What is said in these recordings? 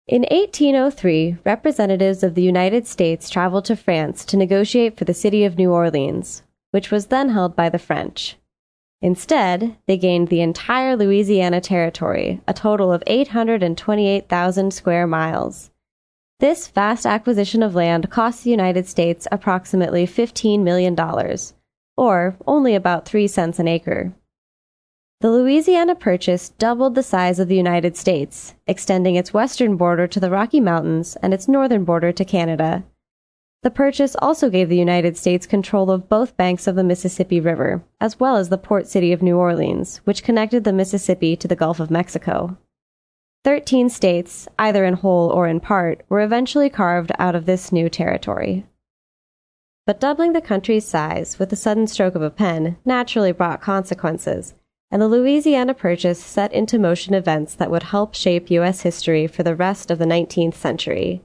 In 1803, representatives of the United States traveled to France to negotiate for the city of New Orleans, which was then held by the French. Instead, they gained the entire Louisiana Territory, a total of 828,000 square miles. This vast acquisition of land cost the United States approximately $15 million, or only about 3 cents an acre. The Louisiana Purchase doubled the size of the United States, extending its western border to the Rocky Mountains and its northern border to Canada. The purchase also gave the United States control of both banks of the Mississippi River, as well as the port city of New Orleans, which connected the Mississippi to the Gulf of Mexico. 13 states, either in whole or in part, were eventually carved out of this new territory. But doubling the country's size with the sudden stroke of a pen naturally brought consequences, and the Louisiana Purchase set into motion events that would help shape U.S. history for the rest of the 19th century.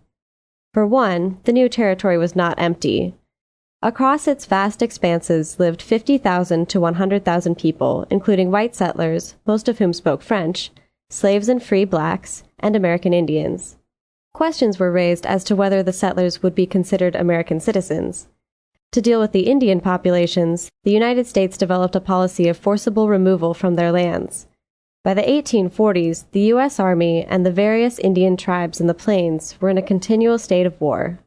For one, the new territory was not empty. Across its vast expanses lived 50,000 to 100,000 people, including white settlers, most of whom spoke French, slaves and free blacks, and American Indians. Questions were raised as to whether the settlers would be considered American citizens. To deal with the Indian populations, the United States developed a policy of forcible removal from their lands. By the 1840s, the U.S. Army and the various Indian tribes in the plains were in a continual state of war.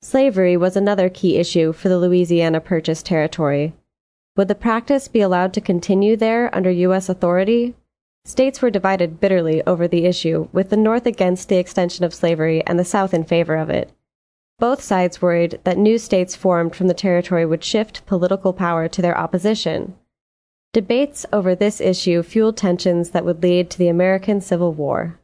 Slavery was another key issue for the Louisiana Purchase territory. Would the practice be allowed to continue there under U.S. authority? States were divided bitterly over the issue, with the North against the extension of slavery and the South in favor of it. Both sides worried that new states formed from the territory would shift political power to their opposition. Debates over this issue fueled tensions that would lead to the American Civil War.